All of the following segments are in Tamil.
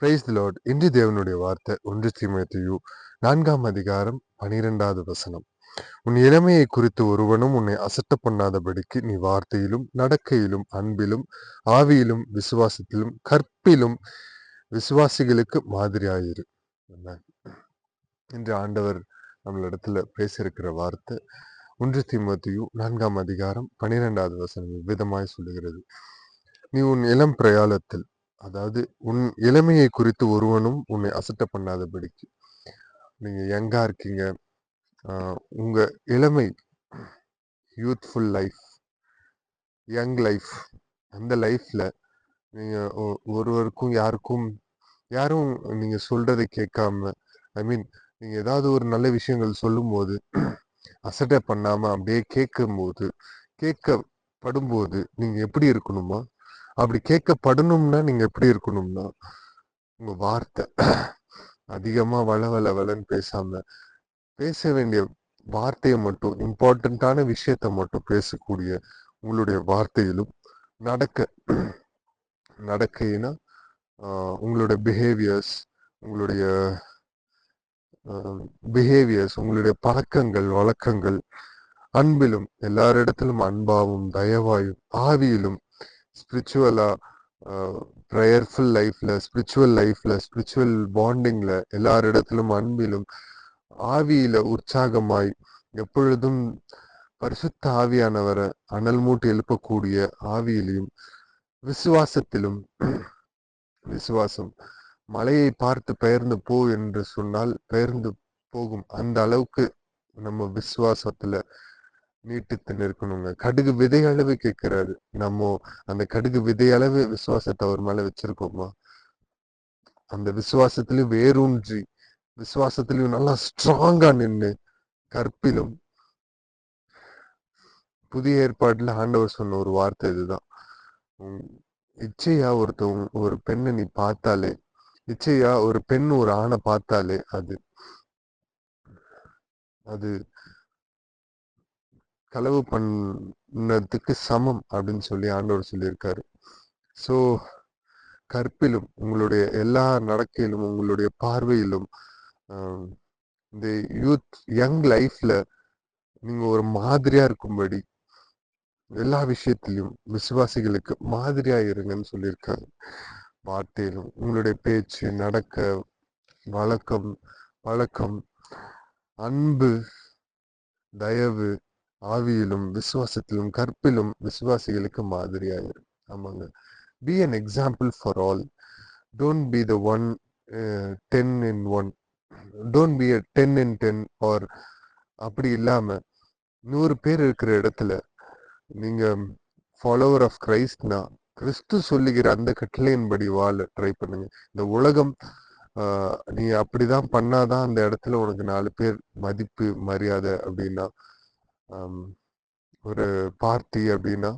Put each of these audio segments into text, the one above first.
Praise the Lord. இன்று தேவனுடைய வார்த்தை 1 தீமோத்தேயு 4ஆம் அதிகாரம் 12வது வசனம். உன் இளமையை குறித்து ஒருவனும் உன்னை அசட்ட பண்ணாதபடிக்கு நீ வார்த்தையிலும் நடக்கையிலும் அன்பிலும் ஆவியிலும் விசுவாசத்திலும் கற்பிலும் விசுவாசிகளுக்கு மாதிரியாயிரு. Amen. இன்று ஆண்டவர் நம்மளிடத்துல பேசியிருக்கிற வார்த்தை 1 தீமோத்தேயு 4ஆம் அதிகாரம் 12வது வசனம் விதமாய் சொல்லுகிறது. நீ உன் இளம் பிரயாணத்தில், அதாவது உன் இளமையை குறித்து ஒருவனும் உன்னை அசட்ட பண்ணாதபடிக்கு, நீங்க யங்கா இருக்கீங்க, உங்க இளமை, யூத்ஃபுல் லைஃப், யங் லைஃப், அந்த லைஃப்ல நீங்க ஒருவருக்கும் யாரும் நீங்க சொல்றதை கேட்காம, ஐ மீன் நீங்க ஏதாவது ஒரு நல்ல விஷயங்கள் சொல்லும் போது அசட்டை பண்ணாம அப்படியே கேட்கப்படும்போது நீங்க எப்படி இருக்கணுமா? அப்படி கேட்கப்படணும்னா நீங்க எப்படி இருக்கணும்னா, உங்க வார்த்தை அதிகமா வளன்னு பேசாம, பேச வேண்டிய வார்த்தையை மட்டும், இம்பார்ட்டன்டான விஷயத்த மட்டும் பேசக்கூடிய உங்களுடைய வார்த்தையிலும் நடக்கையினா உங்களுடைய உங்களுடைய பழக்கங்கள் வழக்கங்கள், அன்பிலும், எல்லாரிடத்திலும் அன்பாவும் தயவாயும், ஆவியிலும், ஸ்பிரிச்சுவலா, ப்ரேயர்ஃபுல் லைஃப்ல, ஸ்பிரிச்சுவல் பாண்டிங்ல, எல்லாரிடத்திலும் அன்பிலும், ஆவியில உற்சாகமாய், எப்பொழுதும் பரிசுத்த ஆவியானவரை அனல் மூட்டி எழுப்பக்கூடிய ஆவியிலும், விசுவாசம் மலையை பார்த்து பெயர்ந்து போ என்று சொன்னால் பெயர்ந்து போகும். அந்த அளவுக்கு நம்ம விசுவாசத்துல நீட்டித்து நிற்கணுங்க. கடுகு விதை அளவு கேட்கிறாரு. நம்ம அந்த கடுகு விதை அளவு விசுவாசத்தை அவர் மேல வச்சிருக்கோமா? அந்த விசுவாசத்திலையும் வேரூன்றி, விசுவாசத்திலையும் நல்லா ஸ்ட்ராங்கா நின்று, கற்பிலும், புதிய ஏற்பாட்டுல ஆண்டவர் சொன்ன ஒரு வார்த்தை இதுதான். இச்சையா ஒரு பெண்ணை நீ பார்த்தாலே, இச்சையா ஒரு பெண் ஒரு ஆணை பார்த்தாலே அது களவு பண்ணதுக்கு சமம் அப்படின்னு சொல்லி ஆண்டவர் சொல்லியிருக்காரு. ஸோ கற்பிலும், உங்களுடைய எல்லா நடக்கையிலும், உங்களுடைய பார்வையிலும், இந்த யங் லைஃப்ல நீங்க ஒரு மாதிரியா இருக்கும்படி எல்லா விஷயத்திலும் விசுவாசிகளுக்கு மாதிரியா இருங்கன்னு சொல்லியிருக்காரு. வார்த்தையிலும், உங்களுடைய பேச்சு, நடக்க, வழக்கம், அன்பு, தயவு, ஆவியிலும், விசுவாசத்திலும், கற்பிலும் விசுவாசிகளுக்கு மாதிரியா இரு. ஆமாங்க. Be an example for all. Don't be the 10 in 1. Don't be a 10 in 10. or அப்படி இல்லாம 100 பேர் இருக்கிற இடத்துல நீங்க ஃபாலோவர் ஆஃப் கிரைஸ்ட்னா, கிறிஸ்து சொல்லுகிற அந்த கட்டளையின்படி வாழ ட்ரை பண்ணுங்க. இந்த உலகம் நீ அப்படிதான் பண்ணாதான் அந்த இடத்துல உனக்கு 4 பேர் மதிப்பு மரியாதை அப்படின்னா, ஒரு பார்ட்டி அப்படின்னா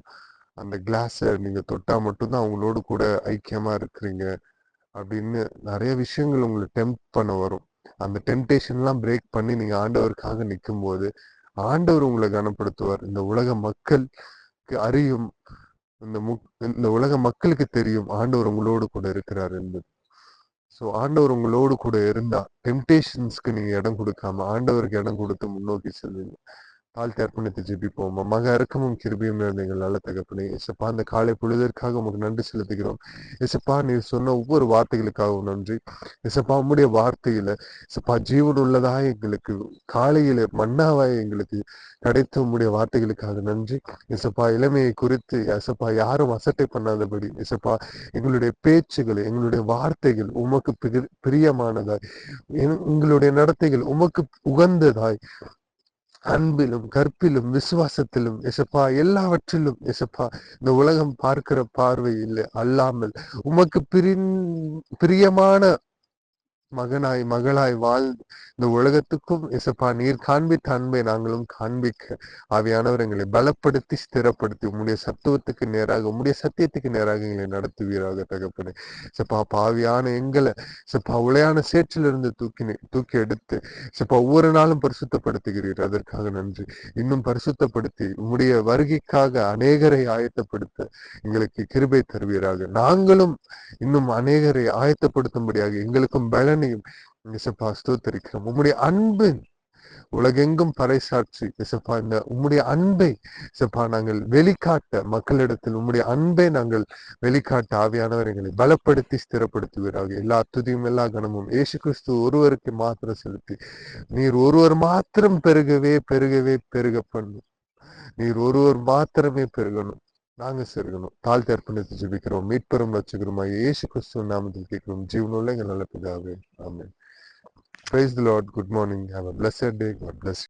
அந்த கிளாஸை நீங்க தொட்டா மட்டும்தான் அவங்களோடு கூட ஐக்கியமா இருக்கிறீங்க அப்படின்னு நிறைய விஷயங்கள் உங்களை டெம்ப்ட் பண்ண வரும். அந்த டெம்டேஷன்லாம் பிரேக் பண்ணி நீங்க ஆண்டவருக்காக நிற்கும் போது ஆண்டவர் உங்களை கனப்படுத்துவார். இந்த உலக மக்களுக்கு அறியும், இந்த உலக மக்களுக்கு தெரியும் ஆண்டவர் உங்களோடு கூட இருக்கிறார் என்பது. ஸோ ஆண்டவர் உங்களோடு கூட இருந்தா டெம்டேஷன்ஸ்க்கு நீங்க இடம் கொடுக்காம ஆண்டவருக்கு இடம் கொடுத்து முன்னோக்கி செல்வீங்க. தாழ்த்தி அர்ப்பணித்து ஜெபிப்போம். மக இறக்கமும் கிருபையும் இருந்த எங்கள் நல்ல தகப்பனே, இசப்பா அந்த காலை பொழுதற்காக உங்களுக்கு நன்றி செலுத்துகிறோம். இசப்பா நீர் சொன்ன ஒவ்வொரு வார்த்தைகளுக்காகவும் நன்றி. இசப்பா உம்முடைய வார்த்தையில இசப்பா ஜீவன் உள்ளதாய் எங்களுக்கு காலையில மன்னாவாய் எங்களுக்கு கிடைத்த உம்முடைய வார்த்தைகளுக்காக நன்றி. இசப்பா இளமையை குறித்து இசப்பா யாரும் அசட்டை பண்ணாதபடி இசப்பா எங்களுடைய பேச்சுகள், எங்களுடைய வார்த்தைகள் உமக்கு பிரியமானதாய், எங்களுடைய நடத்தைகள் உமக்கு உகந்ததாய், அன்பிலும், கற்பிலும், விசுவாசத்திலும் எசப்பா எல்லாவற்றிலும் எசப்பா இந்த உலகம் பார்க்கிற பார்வை இல்லை அல்லாமல் உமக்கு பிரியமான மகனாய் மகளாய் வாழ்ந்து இந்த உலகத்துக்கும் இசப்பா நீர் காண்பித்த அன்பை நாங்களும் காண்பிக்க ஆவியானவர் எங்களை பலப்படுத்தி ஸ்திரப்படுத்தி உம்முடைய சத்துவத்துக்கு நேராக உம்முடைய சத்தியத்துக்கு நேராக எங்களை நடத்துவீராக தகப்பனே. இசப்பா பாவியான எங்களை இசப்பா உளையான சேற்றிலிருந்து தூக்கி எடுத்து இசப்பா ஒவ்வொரு நாளும் பரிசுத்தப்படுத்துகிறீர். அதற்காக நன்றி. இன்னும் பரிசுத்தப்படுத்தி உம்முடைய வருகைக்காக அநேகரை ஆயத்தப்படுத்த எங்களுக்கு கிருபை தருவீராக. நாங்களும் இன்னும் அநேகரை ஆயத்தப்படுத்தும்படியாக எங்களுக்கும் பலனையும் இசப்பா ஸ்தோத்தரிக்கிறோம். உம்முடைய அன்பின் உலகெங்கும் பறைசாற்றி இசப்பா இந்த உம்முடைய அன்பை இசப்பா நாங்கள் வெளிக்காட்ட மக்களிடத்தில் உம்முடைய அன்பை நாங்கள் வெளிக்காட்ட ஆவியானவர் எங்களை பலப்படுத்தி ஸ்திரப்படுத்துவீராக. எல்லா துதியும் எல்லா கணமும் இயேசு கிறிஸ்து ஒருவருக்கு மாத்திரம் செலுத்தி நீர் ஒருவர் மாத்திரம் பெருகவே பெருகவே பெருக பண்ணும். நீர் ஒருவர் மாத்திரமே பெருகணும், நாங்க செருகணும். தாழ்த்தி அர்ப்பணித்து ஜெபிக்கிறோம். மீட்பெரும் ரட்சகருமாய் இயேசு கிறிஸ்துவ நாமத்தில் கேட்கிறோம் ஜீவனுள்ள எங்கள் நல்ல பிதாவே. ஆமென். Praise the Lord. Good morning. Have a blessed day. God bless you.